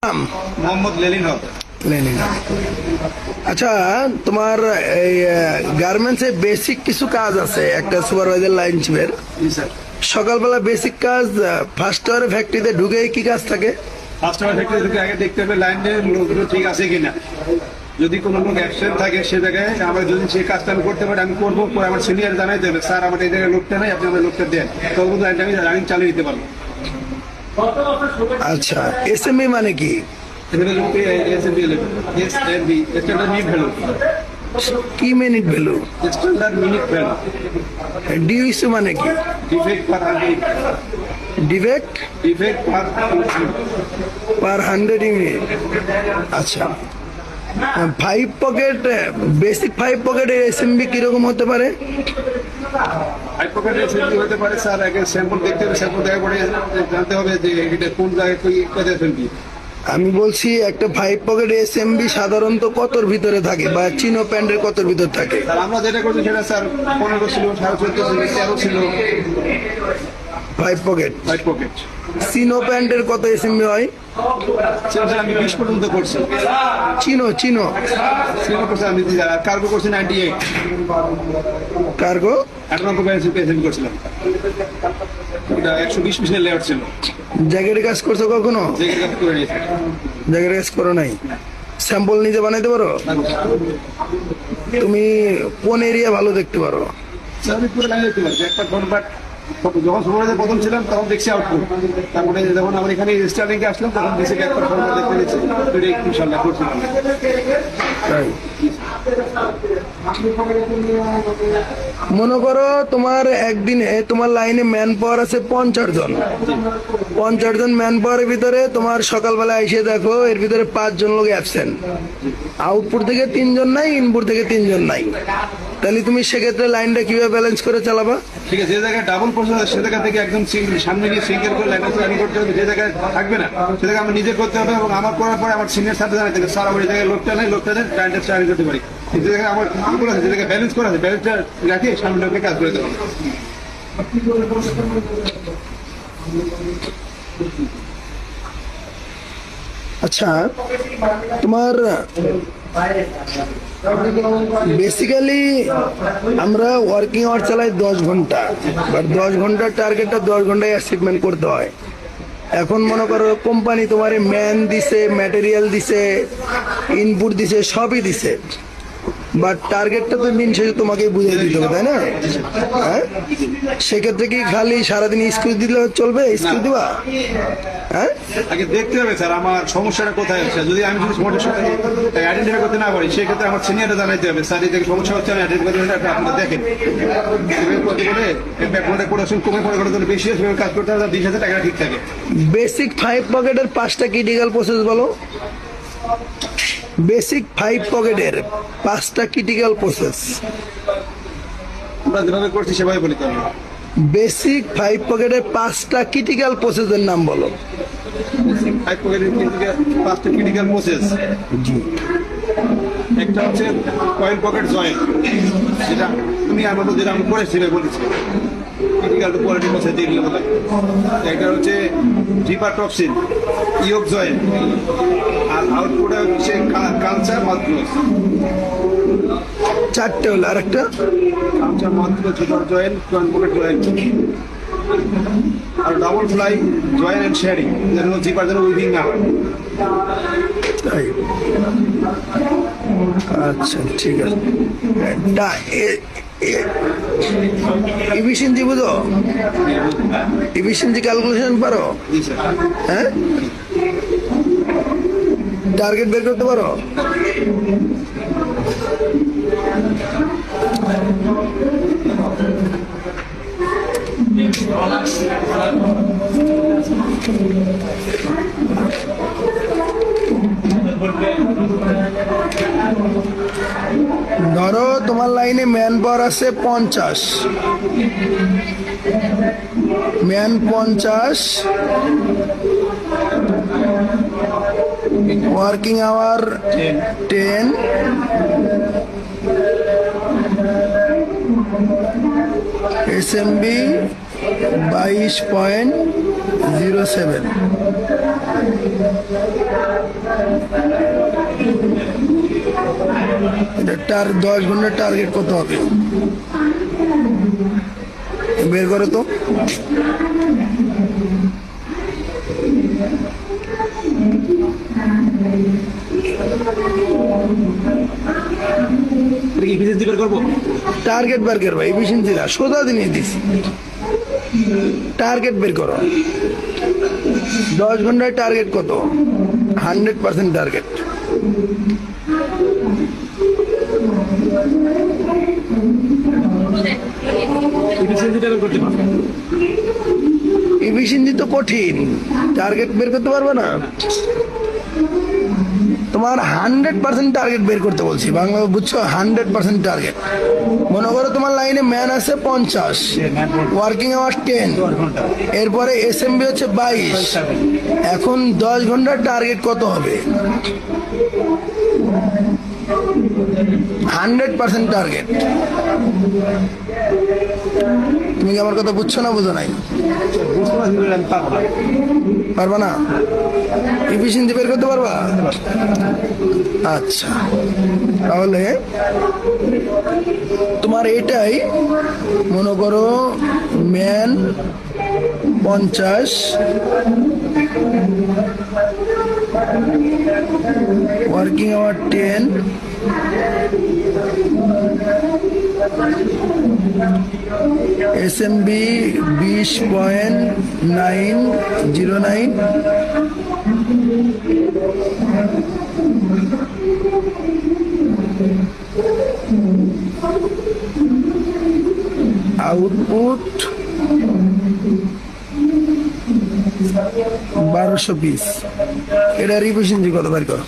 নাম মোহাম্মদ লেলিন হক। লেনিন। আচ্ছা, তোমার এই গার্মেন্টসে বেসিক কিছু কাজ আছে, একটা সুপারভাইজার লাইন চিপের। জি স্যার। সকালবেলা বেসিক কাজ, ফার্স্ট আওয়ারে ফ্যাক্টরিতে ঢুকে কি কাজ থাকে? ফার্স্ট আওয়ার ফ্যাক্টরি থেকে আগে দেখতে হবে লাইনের লোকগুলো ঠিক আছে কিনা। যদি কোনো লোক অ্যাবসেন্ট থাকে সে জায়গায় আমার যদি সেই কাজটা আমি করতে পারি আমি করবো, পরে আমার সিনিয়র জানাই দেবে স্যার আমার এই জায়গায় লোকটা নাই, আপনি আমার লোকটা দেন, তখন লাইনটা আমি রানিং চালিয়ে দিতে পারবো। আচ্ছা, এসএমই মানে কি? কি minute value? Standard minute value. ডিউসি মানে কি? Defect per 100, defect defect per 100 unit. আচ্ছা, 5 পকেট, বেসিক 5 পকেটের এসএমবি কিরকম হতে পারে? হাই পকেটের এসএমবি হতে পারে স্যার, আগে স্যাম্পল দেখতে হবে, স্যাম্পল দেখা পরে জানতে হবে যে এটা কোন জায়গায় কি কাজ এসএমবি। আমি বলছি একটা 5 পকেট এসএমবি সাধারণত কতর ভিতরে থাকে, বা চিনো প্যান্ডের কতর ভিতর থাকে? স্যার আমরা যেটা করছি সেটা স্যার 15 ছিল, 14.5 ছিল, 13 ছিল। 5 পকেট। 5 পকেট চিনো প্যান্ডের কত এসএমবি হয়? স্যার আমি 20 পর্যন্ত করছি। চিনো চিনো সিলেক্ট করছি আমি, কার্গো করছি 98, কার্গো 98 পেসেন্ট করছিলাম। এটা 120 পিসের লেয়ার ছিল। জ্যাকেটের কাজ করছো কখনো? যেগুলো কাজ করে নিয়েছি। জ্যাকেটের কাজ করো নাই? স্যাম্পল নিজে বানাইতে পারো? তুমি কোন এরিয়া ভালো দেখতে পারো? স্যার আমি পুরো লাইন দেখতে পাচ্ছি একটা ফোন, বাট যখন সুপারভাইজার প্রথম ছিলাম তখন দেখছি আউটপুট, তারপরে যখন আমার এখানে স্টার্টিংয়ে আসলাম তখন বেসিক একটা ফোন দেখতে দিচ্ছি, দুটো ইনশাল্লাহ করছিলাম। তাই মনে করো তোমার একদিনে তোমার লাইনে ম্যান পাওয়ার আছে 50 জন। 50 জন ম্যান পাওয়ারের ভিতরে তোমার সকালবেলা এসে দেখো এর ভিতরে 5 জন লোক অ্যাবসেন্ট, আউটপুট থেকে 3 জন নাই, ইনপুট থেকে 3 জন নাই, তাহলে তুমি সেক্ষেত্রে লাইনটা কিভাবে ব্যালেন্স করে চালাবা? ঠিক আছে, যে জায়গায় ডাবল প্রসেস সে জায়গা থেকে একদম সামনে গিয়ে সিঙ্গেল করে লাইন করতে হবে, যে জায়গায় থাকবে না সে জায়গায় আমার নিজে করতে হবে, এবং আমার করার পরে আমার সিনিয়র সাথে জানাতে হবে স্যার আমার এই জায়গায় লোকটা নেই, লোকটা নেই, লাইনটা চালিয়ে করতে পারি। যে জায়গায় আমার ইকুয়াল আছে, যে জায়গায় ব্যালেন্স করা আছে, ব্যালেন্সটা রাখে সামনে লোককে কাজ করে দেবো। আচ্ছা, তোমার বেসিক্যালি আমরা ওয়ার্কিং আওয়ার চালাই 10 ঘন্টা, বাট 10 ঘন্টার টার্গেটটা 10 ঘন্টায় অ্যাচিভমেন্ট করতে হয়। এখন মনে করো কোম্পানি তোমার ম্যান দিছে, ম্যাটেরিয়াল দিছে, ইনপুট দিছে, সবই দিছে, বাট টার্গেটটা তো দিন শেষে তোমাকেই বুঝিয়ে দিতে হবে, তাই না? হ্যাঁ, সেক্ষেত্রে কি খালি সারাদিন স্কুল দিলে চলবে? স্কুল দিবা? হ্যাঁ, আগে দেখতে হবে স্যার আমার সমস্যাটা কোথায় হচ্ছে। যদি আমি যদি সমস্যাটা আইডেন্টিফাই করতে না পারি সেক্ষেত্রে আমার সিনিয়রটা জানাইতে হবে স্যার এই থেকে সমস্যা হচ্ছে, আমি আইডেন্টিফাই করতে আপনারা দেখেন করে প্রোডাকশন কমে পড়ে করে বেশি কাজ করতে হবে, 20,000 টাকা ঠিক থাকে। বেসিক 5 পকেটের 5টা ক্রিটিক্যাল প্রসেস বলো। বেসিক 5 পকেটের 5টা ক্রিটিক্যাল প্রসেস আমরা যেভাবে করছি সেভাবে বলি তো। বেসিক 5 পকেটের 5টা ক্রিটিক্যাল প্রসেসের নাম বলো। 5 পকেটের 5টা ক্রিটিক্যাল প্রসেস, একটা হচ্ছে কয়েল পকেট জয়েন্ট, যেটা তুমি আমার যেটা আমি করেছি বলেছি ক্রিটিক্যাল টু কোয়ালিটি প্রসেস যেগুলো বলে। একটা হচ্ছে জিপার টক্সিন, ইয়োক জয়েন্ট, আর আউটপুটে হচ্ছে কালচার মাত্রোস। 4টে হলো, আর একটা কালচার মাত্র, zipper joint, coil pocket joint, আর double fly joint and sharing, যেন জিপার যেন উইভিং না হয়। তাই, আচ্ছা ঠিক আছে। এফিসিয়েন্সি বুঝো? এফিসিয়েন্সি ক্যালকুলেশন পারো? জি স্যার। হ্যাঁ, টার্গেট বের করতে পারো? ধরো তোমার লাইনে ম্যান পাওয়ার আছে 50, ম্যান 50, ওয়ার্কিং আওয়ার 10, এসএমবি 22.07। এটা 10 ঘন্টার টার্গেট কত হবে বের করো তো। এটা কি এফিসিয়েন্সি বের করবো? টার্গেট বের করবা, এফিসিয়েন্সি না, সোজা দিনে দিছি। টার্গেট বের করো। 10 ঘন্টায় টার্গেট কত? 100% টার্গেট। এফিসিয়েন্সিটা বের করতে পারবো। এফিসিয়েন্সি তো কঠিন, টার্গেট বের করতে পারবে না। তোমার 100% টার্গেট বের করতে বলছি, বাংলা বুঝছো? 100% টার্গেট। মনে করো তোমার লাইনে ম্যান আছে 50, ওয়ার্কিং আওয়ার 10, এরপরে এসএমবি হচ্ছে 22। এখন 10 ঘন্টার টার্গেট কত হবে? 100% টার্গেট। তুমি কি আমার কথা বুঝছো না বুঝো নাই? বুঝতে পারছি না, আমি পারবো না। পারবা না? এফিসিয়েন্সি বের করতে পারবা? আচ্ছা, তাহলে তোমার এটাই মনে করো man 50, working hour 10, SMV 20.909, output 1200 piece. এটা রিফিসিয়েন্সি কত বের করো?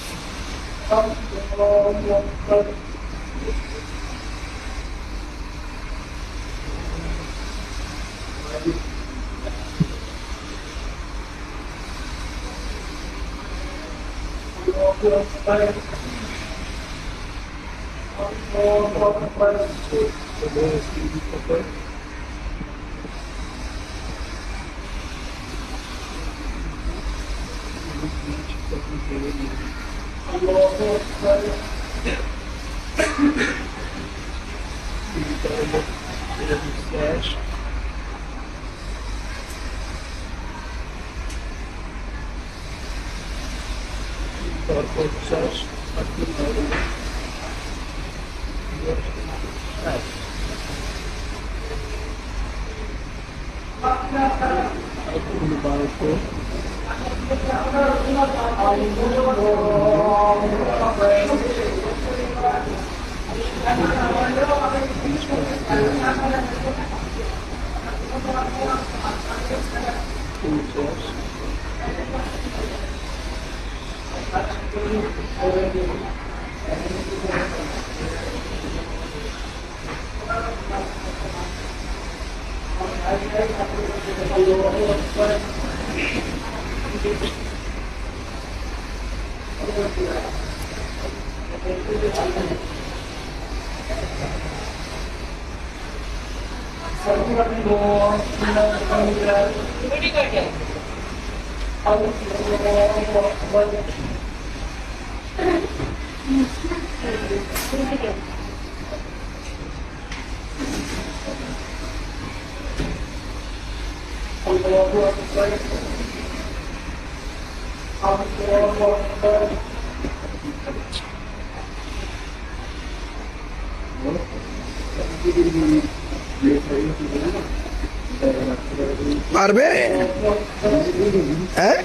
পারবে? হ্যাঁ,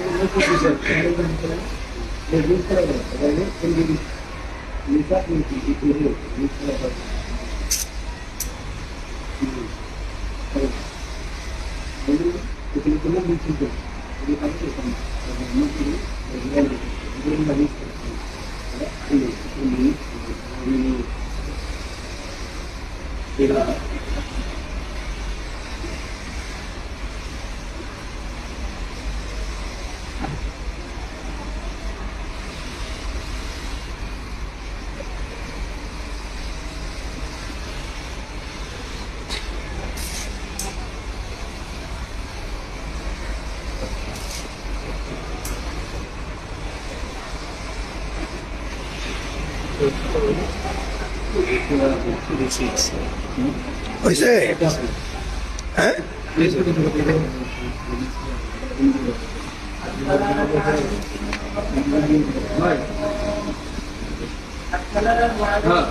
হয়েছে? হ্যাঁ, হ্যাঁ